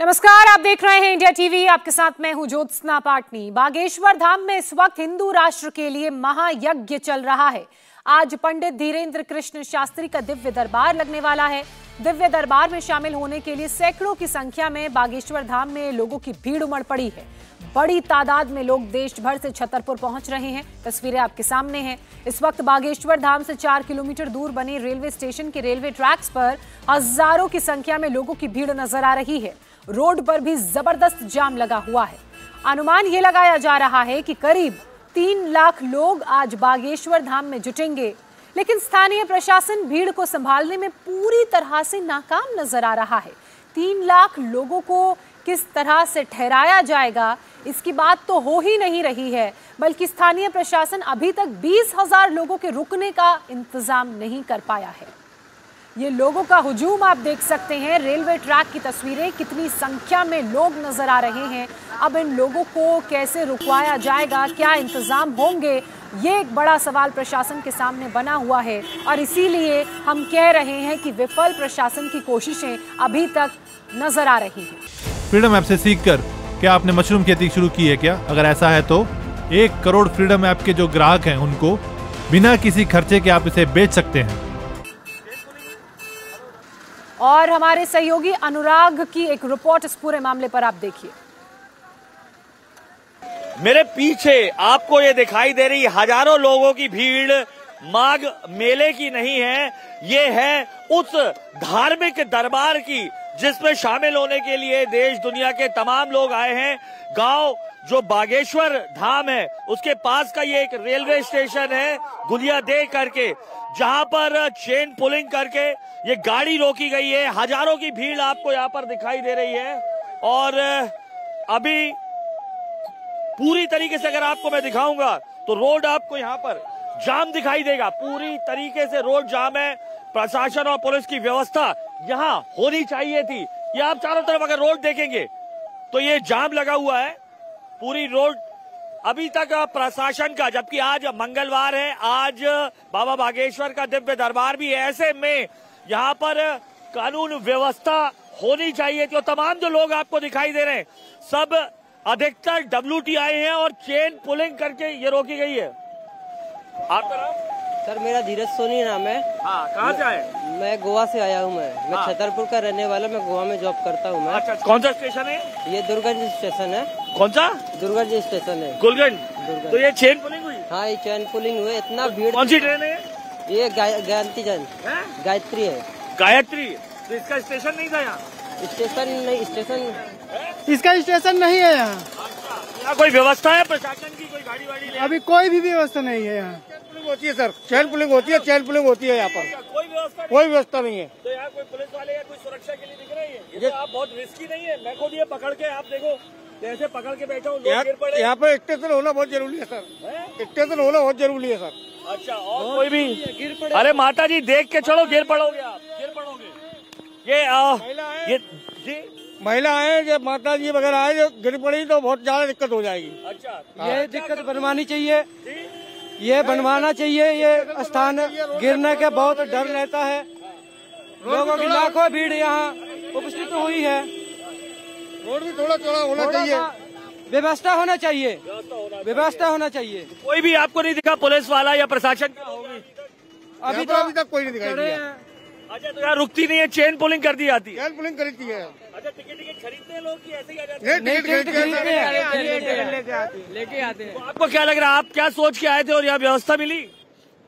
नमस्कार, आप देख रहे हैं इंडिया टीवी। आपके साथ मैं हूं ज्योत्सना पाटनी। बागेश्वर धाम में इस वक्त हिंदू राष्ट्र के लिए महायज्ञ चल रहा है। आज पंडित धीरेन्द्र कृष्ण शास्त्री का दिव्य दरबार लगने वाला है। दिव्य दरबार में शामिल होने के लिए सैकड़ों की संख्या में बागेश्वर धाम में लोगों की भीड़ उमड़ पड़ी है। बड़ी तादाद में लोग देश भर से छतरपुर पहुंच रहे हैं। तस्वीरें आपके सामने हैं। इस वक्त बागेश्वर धाम से 4 किलोमीटर दूर बने रेलवे स्टेशन के रेलवे ट्रैक्स पर हजारों की संख्या में लोगों की भीड़ नजर आ रही है। रोड पर भी जबरदस्त जाम लगा हुआ है। अनुमान ये लगाया जा रहा है कि करीब 3 लाख लोग आज बागेश्वर धाम में जुटेंगे, लेकिन स्थानीय प्रशासन भीड़ को संभालने में पूरी तरह से नाकाम नजर आ रहा है। 3 लाख लोगों को किस तरह से ठहराया जाएगा, इसकी बात तो हो ही नहीं रही है, बल्कि स्थानीय प्रशासन अभी तक 20,000 लोगों के रुकने का इंतजाम नहीं कर पाया है। ये लोगों का हुजूम आप देख सकते हैं। रेलवे ट्रैक की तस्वीरें, कितनी संख्या में लोग नजर आ रहे हैं। अब इन लोगों को कैसे रुकवाया जाएगा, क्या इंतजाम होंगे, ये एक बड़ा सवाल प्रशासन के सामने बना हुआ है। और इसीलिए हम कह रहे हैं कि विफल प्रशासन की कोशिशें अभी तक नजर आ रही हैं। फ्रीडम ऐप से सीखकर क्या आपने मशरूम खेती शुरू की है क्या? अगर ऐसा है तो 1 करोड़ फ्रीडम ऐप के जो ग्राहक हैं उनको बिना किसी खर्चे के आप इसे बेच सकते हैं। और हमारे सहयोगी अनुराग की एक रिपोर्ट इस पूरे मामले पर आप देखिए। मेरे पीछे आपको ये दिखाई दे रही हजारों लोगों की भीड़ माघ मेले की नहीं है, ये है उस धार्मिक दरबार की जिसमें शामिल होने के लिए देश दुनिया के तमाम लोग आए हैं। गांव जो बागेश्वर धाम है उसके पास का ये एक रेलवे स्टेशन है गुलिया दे करके, जहां पर चेन पुलिंग करके ये गाड़ी रोकी गई है। हजारों की भीड़ आपको यहाँ पर दिखाई दे रही है। और अभी पूरी तरीके से अगर आपको मैं दिखाऊंगा तो रोड आपको यहाँ पर जाम दिखाई देगा। पूरी तरीके से रोड जाम है। प्रशासन और पुलिस की व्यवस्था यहाँ होनी चाहिए थी। ये आप चारों तरफ अगर रोड देखेंगे तो ये जाम लगा हुआ है पूरी रोड अभी तक प्रशासन का, जबकि आज मंगलवार है, आज बाबा बागेश्वर का दिव्य दरबार भी है। ऐसे में यहाँ पर कानून व्यवस्था होनी चाहिए थी। और तमाम जो लोग आपको दिखाई दे रहे हैं सब अधिकतर WTI हैं और चेन पुलिंग करके ये रोकी गई है। आपका नाम? सर मेरा धीरज सोनी नाम है। हाँ, कहाँ से आए? मैं गोवा से आया हूँ। मैं छतरपुर का रहने वाला, मैं गोवा में जॉब करता हूँ। मैं अच्छा, कौन सा स्टेशन है? ये दुर्गंज स्टेशन है। कौन सा? दुर्गंज स्टेशन है। गुलगंज। तो ये चेन पुलिंग हुई? हाँ, ये चैन पुलिंग हुई। इतना भीड़। कौन सी ट्रेन है? ये गायत्री है। गायत्री। तो इसका स्टेशन नहीं था यहाँ? स्टेशन नहीं, इसका स्टेशन नहीं है यहाँ। यहाँ कोई व्यवस्था है प्रशासन की? कोई गाड़ी वाड़ी ले? अभी कोई भी व्यवस्था नहीं है यहाँ। होती है सर, चैन पुलिंग होती है, चैन पुलिंग होती है यहाँ पर। कोई व्यवस्था नहीं है। तो यहाँ कोई पुलिस वाले या कोई सुरक्षा के लिए दिख रही है? ये तो आप बहुत रिस्की नहीं है? मैं खुद ये पकड़ के, आप देखो जैसे पकड़ के बैठा हूँ, लोग गिर पड़े। यहाँ पर स्टेशन होना बहुत जरूरी है सर। स्टेशन होना बहुत जरूरी है सर। अच्छा, और कोई भी गिर पड़े? अरे माता जी देख के चलो, गिर पड़ोगे आप, गिर पड़ोगे। ये जी महिला है, जब माता जी वगैरह आए जो गिर पड़ी तो बहुत ज्यादा दिक्कत हो जाएगी। अच्छा, ये दिक्कत बनवानी चाहिए, ये बनवाना चाहिए। ये स्थान गिरने के बहुत डर रहता है। लोगों की लाखों भीड़ यहाँ उपस्थित हुई है। रोड भी थोड़ा चौड़ा होना चाहिए, व्यवस्था होना चाहिए, व्यवस्था होना चाहिए। कोई भी आपको नहीं दिखा पुलिस वाला या प्रशासन? अभी तक कोई नहीं दिखाई दिया। अच्छा, तो यहाँ रुकती नहीं है, चेन पुलिंग कर दी जाती है? चैन पुलिंग करती है। अच्छा, टिकट खरीदते हैं लोग कि ऐसे ही आ जाते हैं? लेके आते हैं। तो आपको क्या लग रहा है, आप क्या सोच के आए थे और यहाँ व्यवस्था मिली?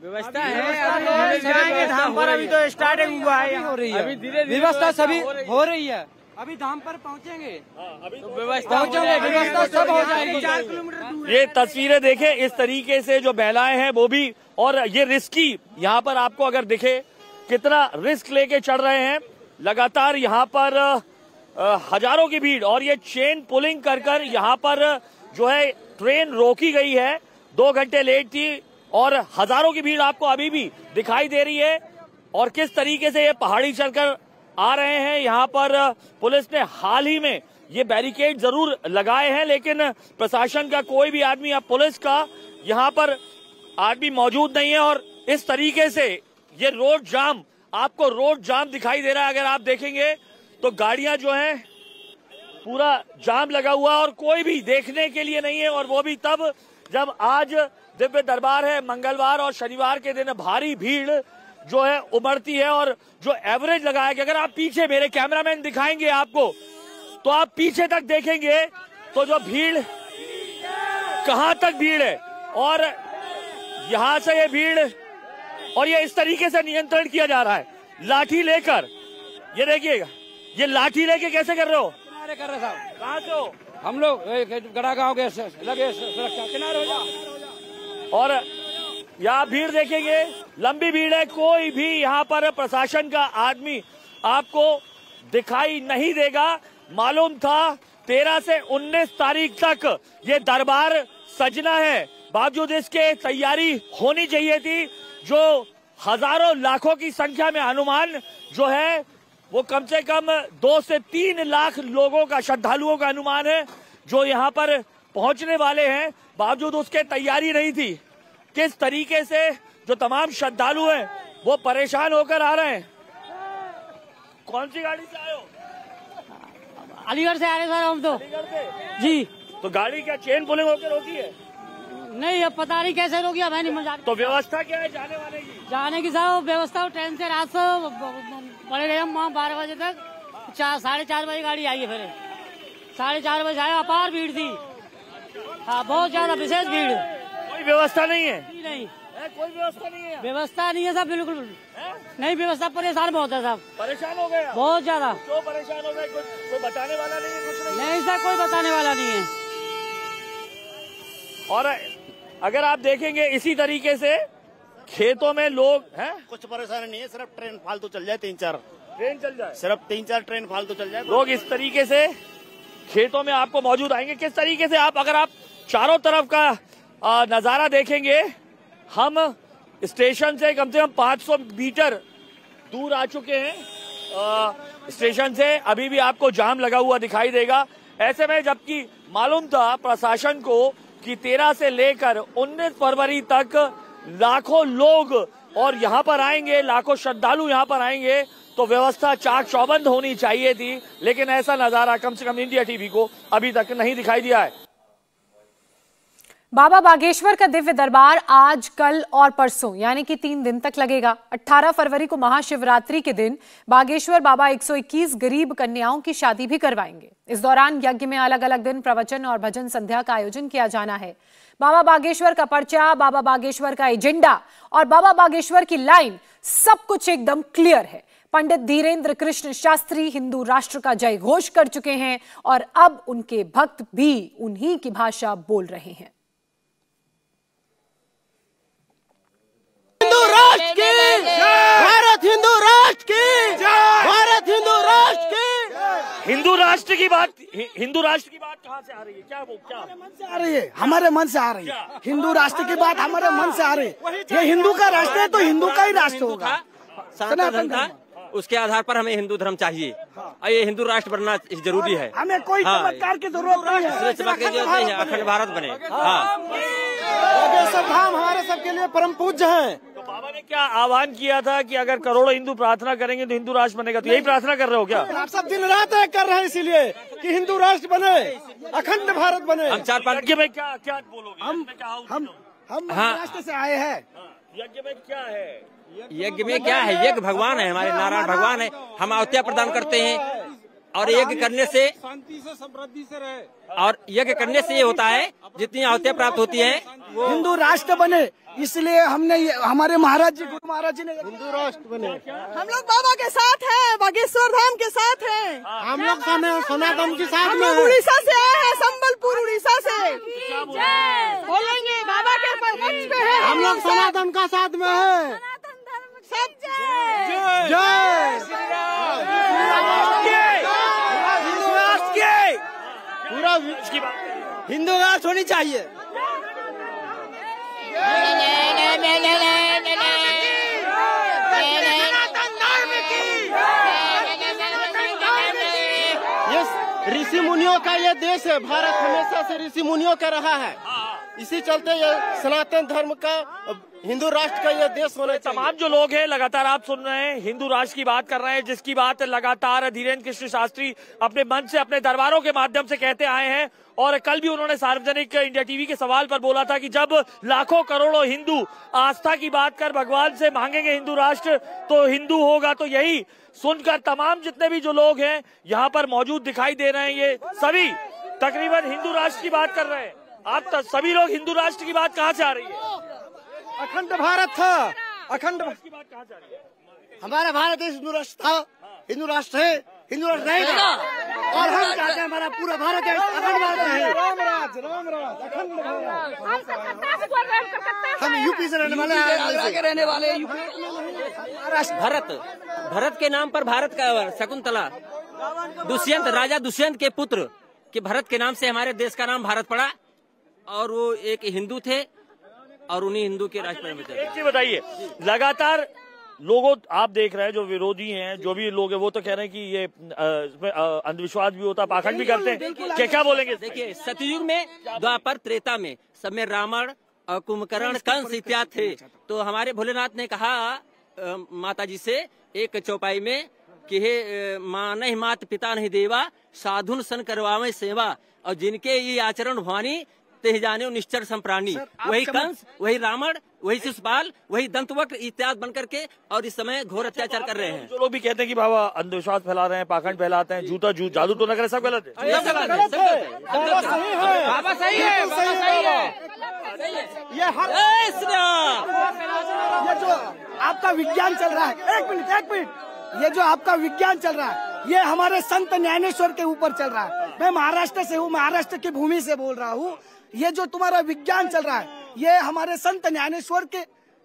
व्यवस्था है धाम पर, अभी तो स्टार्टिंग हुआ है, हो रही है व्यवस्था, सभी हो रही है। अभी धाम पर पहुँचेंगे, व्यवस्था सब हो जाएगी। 4 किलोमीटर दूर। ये तस्वीरें देखें, इस तरीके से जो महिलाएं हैं वो भी, और ये रिस्की यहाँ पर आपको अगर दिखे कितना रिस्क लेके चढ़ रहे हैं। लगातार यहाँ पर हजारों की भीड़, और ये चेन पुलिंग कर कर यहाँ पर जो है ट्रेन रोकी गई है। 2 घंटे लेट थी और हजारों की भीड़ आपको अभी भी दिखाई दे रही है। और किस तरीके से ये पहाड़ी चढ़कर आ रहे हैं। यहाँ पर पुलिस ने हाल ही में ये बैरिकेड जरूर लगाए हैं, लेकिन प्रशासन का कोई भी आदमी या पुलिस का यहाँ पर आदमी मौजूद नहीं है। और इस तरीके से ये रोड जाम, आपको रोड जाम दिखाई दे रहा है। अगर आप देखेंगे तो गाड़ियां जो हैं पूरा जाम लगा हुआ और कोई भी देखने के लिए नहीं है, और वो भी तब जब आज दिव्य दरबार है। मंगलवार और शनिवार के दिन भारी भीड़ जो है उमड़ती है, और जो एवरेज लगाया गया, अगर आप पीछे, मेरे कैमरामैन दिखाएंगे आपको, तो आप पीछे तक देखेंगे तो जो भीड़, कहां तक भीड़ है, और यहां से ये भीड़, और ये इस तरीके से नियंत्रण किया जा रहा है लाठी लेकर। ये देखिएगा, ये लाठी लेके कैसे कर रहे हो? किनारे कर रहे साहब। कहां से हो? हम लोग गड़ा गांव के लगे सुरक्षा किनारे हो जा। और यहाँ भीड़ देखेंगे, लंबी भीड़ है, कोई भी यहाँ पर प्रशासन का आदमी आपको दिखाई नहीं देगा। मालूम था 13 से 19 तारीख तक ये दरबार सजना है, बावजूद इसके तैयारी होनी चाहिए थी। जो हजारों लाखों की संख्या में अनुमान जो है वो कम से कम 2 से 3 लाख लोगों का, श्रद्धालुओं का अनुमान है जो यहाँ पर पहुंचने वाले हैं, बावजूद उसके तैयारी नहीं थी। किस तरीके से जो तमाम श्रद्धालु हैं वो परेशान होकर आ रहे हैं। कौन सी गाड़ी से आए हो? अलीगढ़ से आ रहे सर हम तो। अलीगढ़ से? जी। तो गाड़ी क्या चेन पुलिंग होकर होती है? नहीं, अब पता नहीं कैसे रोकी, मैं नहीं मजा। तो व्यवस्था क्या है जाने वाले की? जाने की सर व्यवस्था ट्रेन से रात से पड़े रहे हम वहाँ 12 बजे तक, 4:30 बजे गाड़ी आई है, फिर 4:30 बजे आया, अपार भीड़ थी। हाँ, बहुत ज्यादा विशेष भीड़। कोई व्यवस्था नहीं है? नहीं, कोई व्यवस्था नहीं है। व्यवस्था नहीं है साहब, बिल्कुल नहीं व्यवस्था। परेशान बहुत है साहब, परेशान हो गए बहुत ज्यादा। क्यों परेशान हो गए? कोई बताने वाला नहीं है? कुछ नहीं सर, कोई बताने वाला नहीं है। और अगर आप देखेंगे इसी तरीके से खेतों में लोग हैं, कुछ परेशानी नहीं है, सिर्फ ट्रेन फालतू चल जाए, 3-4 ट्रेन चल जाए, सिर्फ 3-4 ट्रेन फालतू चल जाए। लोग इस तरीके से खेतों में आपको मौजूद आएंगे। किस तरीके से अगर आप चारों तरफ का नजारा देखेंगे, हम स्टेशन से कम 500 मीटर दूर आ चुके हैं। स्टेशन से अभी भी आपको जाम लगा हुआ दिखाई देगा। ऐसे में जबकि मालूम था प्रशासन को कि 13 से लेकर 19 फरवरी तक लाखों लोग और यहाँ पर आएंगे, लाखों श्रद्धालु यहाँ पर आएंगे, तो व्यवस्था चाक चौबंद होनी चाहिए थी, लेकिन ऐसा नजारा कम से कम इंडिया टीवी को अभी तक नहीं दिखाई दिया है। बाबा बागेश्वर का दिव्य दरबार आज, कल और परसों यानी कि 3 दिन तक लगेगा। 18 फरवरी को महाशिवरात्रि के दिन बागेश्वर बाबा 121 गरीब कन्याओं की शादी भी करवाएंगे। इस दौरान यज्ञ में अलग अलग दिन प्रवचन और भजन संध्या का आयोजन किया जाना है। बाबा बागेश्वर का पर्चा, बाबा बागेश्वर का एजेंडा और बाबा बागेश्वर की लाइन, सब कुछ एकदम क्लियर है। पंडित धीरेन्द्र कृष्ण शास्त्री हिंदू राष्ट्र का जय घोष कर चुके हैं और अब उनके भक्त भी उन्हीं की भाषा बोल रहे हैं। हिंदू राष्ट्र की भारत, हिंदू राष्ट्र की भारत, हिंदू राष्ट्र की। हिंदू राष्ट्र की बात, हिंदू राष्ट्र की बात कहाँ से आ रही है? क्या मन से आ रही है, हमारे मन से आ रही है। हिंदू राष्ट्र की बात हमारे मन से आ रही है। ये हिंदू का राष्ट्र है तो हिंदू का ही राष्ट्र होगा। सनातन धर्म, उसके आधार पर हमें हिंदू धर्म चाहिए और ये हिंदू राष्ट्र बनना जरूरी है। हमें कोई चमत्कार की जरूरत नहीं है, अखंड भारत बने। बागेश्वर धाम हमारे सबके लिए परम पूज्य है। तो बाबा ने क्या आह्वान किया था कि अगर करोड़ों हिंदू प्रार्थना करेंगे तो हिंदू राष्ट्र बनेगा, तो यही प्रार्थना कर रहे हो क्या आप सब? दिन रात कर रहे हैं इसीलिए कि हिंदू राष्ट्र बने, अखंड भारत बने। हम 4-5 यज्ञ में क्या बोलोगे? हम महाराष्ट्र से आए हैं। यज्ञ में क्या है? यज्ञ में क्या है? यज्ञ भगवान है, हमारे नारायण भगवान है। हम आहुतियाँ प्रदान करते हैं और यज्ञ करने से शांति से, समृद्धि से रहे। और यज्ञ करने से ये होता है जितनी आहुतियाँ प्राप्त होती हैं वो हिंदू राष्ट्र बने। इसलिए हमने हमारे महाराज जी, गुरु महाराज जी ने हिंदू राष्ट्र बने। हम लोग बाबा के साथ हैं, बागेश्वर धाम के साथ हैं। हम लोग सनातन के साथ में उड़ीसा से आए हैं, संबलपुर उड़ीसा से। बोलेंगे बाबा के पक्ष में है। हम लोग सनातन का साथ में है। पूरा हिंदू राष्ट्र होनी चाहिए। ये ऋषि मुनियों का ये देश है। भारत हमेशा से ऋषि मुनियों का रहा है, इसी चलते ये सनातन धर्म का, हिंदू राष्ट्र का ये देश होना चाहिए। तमाम जो लोग हैं लगातार आप सुन रहे हैं, हिंदू राष्ट्र की बात कर रहे हैं, जिसकी बात लगातार धीरेन्द्र कृष्ण शास्त्री अपने मन से, अपने दरबारों के माध्यम से कहते आए हैं। और कल भी उन्होंने सार्वजनिक इंडिया टीवी के सवाल पर बोला था कि जब लाखों करोड़ों हिंदू आस्था की बात कर भगवान से मांगेंगे हिंदू राष्ट्र तो हिंदू होगा। तो यही सुनकर तमाम जितने भी जो लोग हैं यहाँ पर मौजूद दिखाई दे रहे हैं, ये सभी तकरीबन हिंदू राष्ट्र की बात कर रहे हैं। आप सभी लोग हिंदू राष्ट्र की बात कहाँ से आ रही है? अखंड भारत था, अखंड की बात कहाँ से आ रही है? हमारा भारत देश हिंदू राष्ट्र था, हिंदू राष्ट्र है, हिंदू राष्ट्र रहेगा। और हम चाहते हैं हमारा पूरा भारत देश अखंड भारत है। राम राज, अखंड भारत। हम यूपी से रहने वाले हैं, महाराष्ट्र भरत के नाम पर भारत का शकुंतला, दुष्यंत, राजा दुष्यंत के पुत्र के भरत के नाम से हमारे देश का नाम भारत पड़ा। और वो एक हिंदू थे और उन्हीं हिंदू के राष्ट्र में थे। एक चीज बताइए, लगातार लोगों आप देख रहे हैं जो विरोधी हैं, जो भी लोग हैं, वो तो कह रहे हैं कि ये अंधविश्वास भी होता, पाखंड भी करते हैं। क्या बोलेंगे? देखिए, सतयुग में, द्वापर, त्रेता में सब में रावण, कुंभकर्ण, कंस इत्यादि थे। तो हमारे भोलेनाथ ने कहा माता जी से एक चौपाई में कि हे माँ नहीं मात पिता नहीं देवा, साधुन सन करवावे सेवा, और जिनके ये आचरण भवानी ते जाने निश्चर संप्राणी। वही कंस, वही रावण, वही शिशुपाल, वही दंतवक्र इत्यादि बनकर के और इस समय घोर अत्याचार कर रहे हैं। जो लोग भी कहते हैं कि बाबा अंधविश्वास फैला रहे हैं, पाखंड फैलाते हैं, झूठा जादू तो न करे, सब गलत है। बाबा सही है, ये जो आपका विज्ञान चल रहा है, एक मिनट, ये जो आपका विज्ञान चल रहा है, ये हमारे संत ज्ञानेश्वर के ऊपर चल रहा है। मैं महाराष्ट्र से हूँ, महाराष्ट्र की भूमि से बोल रहा हूँ। ये जो तुम्हारा विज्ञान चल रहा है, ये हमारे संत ज्ञानेश्वर के,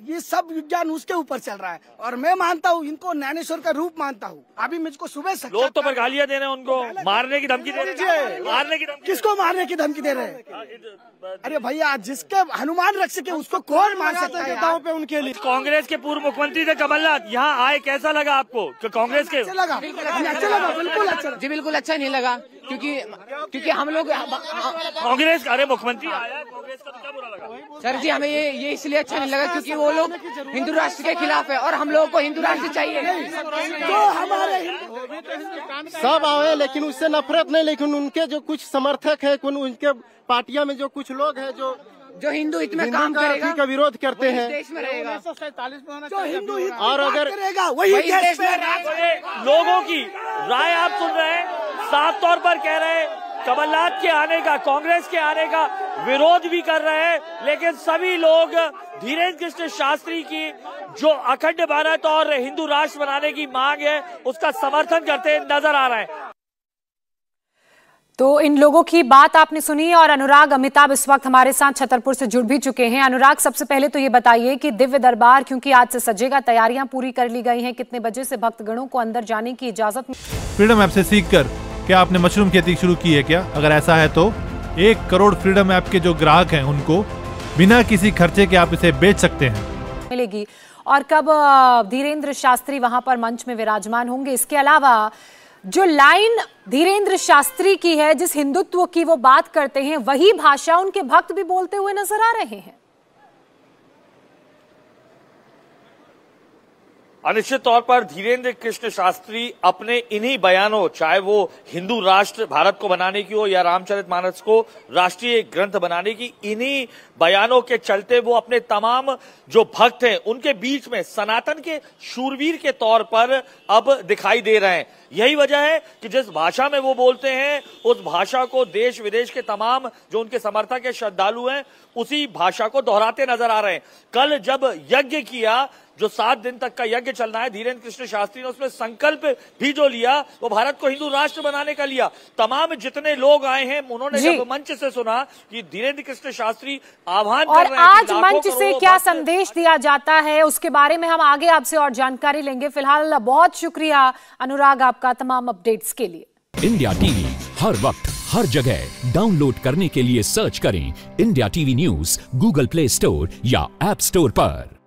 ये सब विज्ञान उसके ऊपर चल रहा है। और मैं मानता हूँ, इनको ज्ञानेश्वर का रूप मानता हूँ। अभी मुझको सुबह लोग तो पर गालियाँ दे रहे हैं, उनको मारने की धमकी दे रहे हैं। मारने की धमकी? किसको मारने की धमकी दे रहे हैं? अरे भैया, जिसके हनुमान रख सके उसको कौन मार सकता है दांव पे उनके लिए? कांग्रेस के पूर्व मुख्यमंत्री थे कमलनाथ, यहाँ आए, कैसा लगा आपको? कांग्रेस के अच्छा लगा, बिल्कुल अच्छा जी, बिल्कुल अच्छा नहीं लगा, क्योंकि हम लोग कांग्रेस का, अरे मुख्यमंत्री आया कांग्रेस का, तो क्या बुरा लगा? सर जी, हमें ये इसलिए अच्छा नहीं लगा क्योंकि वो लोग हिंदू राष्ट्र के खिलाफ है और हम लोगों को हिंदू राष्ट्र चाहिए। जो हमारे सब आए, लेकिन उससे नफरत नहीं, लेकिन उनके जो कुछ समर्थक है, उनके पार्टियां में जो कुछ लोग हैं जो हिंदू हित में काम करेगा, का विरोध करते हैं, देश में रहेगा। जो हिंदू हित और अगर करेगा वही देश में। लोगों की राय आप सुन रहे हैं, साफ तौर पर कह रहे हैं कमलनाथ के आने का, कांग्रेस के आने का विरोध भी कर रहे हैं, लेकिन सभी लोग धीरेन्द्र कृष्ण शास्त्री की जो अखंड भारत और हिंदू राष्ट्र बनाने की मांग है उसका समर्थन करते नजर आ रहे हैं। तो इन लोगों की बात आपने सुनी और अनुराग अमिताभ इस वक्त हमारे साथ छतरपुर से जुड़ भी चुके हैं। अनुराग, सबसे पहले तो ये बताइए कि दिव्य दरबार क्योंकि आज से सजेगा, तैयारियां पूरी कर ली गई हैं, कितने बजे से भक्तगणों को अंदर जाने की इजाजत? फ्रीडम ऐप से सीखकर क्या आपने मशरूम खेती शुरू की है क्या? अगर ऐसा है तो 1 करोड़ फ्रीडम ऐप के जो ग्राहक हैं उनको बिना किसी खर्चे के आप इसे बेच सकते हैं। मिलेगी और कब धीरेन्द्र शास्त्री वहां पर मंच में विराजमान होंगे? इसके अलावा जो लाइन धीरेन्द्र शास्त्री की है, जिस हिंदुत्व की वो बात करते हैं, वही भाषा उनके भक्त भी बोलते हुए नजर आ रहे हैं। अनिश्चित तौर पर धीरेन्द्र कृष्ण शास्त्री अपने इन्हीं बयानों, चाहे वो हिंदू राष्ट्र भारत को बनाने की हो या रामचरितमानस को राष्ट्रीय ग्रंथ बनाने की, इन्हीं बयानों के चलते वो अपने तमाम जो भक्त हैं उनके बीच में सनातन के शूरवीर के तौर पर अब दिखाई दे रहे हैं। यही वजह है कि जिस भाषा में वो बोलते हैं उस भाषा को देश विदेश के तमाम जो उनके समर्थक है, श्रद्धालु हैं, उसी भाषा को दोहराते नजर आ रहे हैं। कल जब यज्ञ किया, जो 7 दिन तक का यज्ञ चलना है, धीरेन्द्र कृष्ण शास्त्री ने उसमें संकल्प भी जो लिया वो भारत को हिंदू राष्ट्र बनाने का लिया। तमाम जितने लोग आए हैं उन्होंने जब मंच से सुना कि धीरेन्द्र कृष्ण शास्त्री आह्वान कर रहे हैं, आज मंच से क्या संदेश दिया जाता है उसके बारे में हम आगे आपसे और जानकारी लेंगे। फिलहाल बहुत शुक्रिया अनुराग आपका तमाम अपडेट्स के लिए। इंडिया टीवी हर वक्त हर जगह डाउनलोड करने के लिए सर्च करें India TV news Google play store या ऐप स्टोर पर।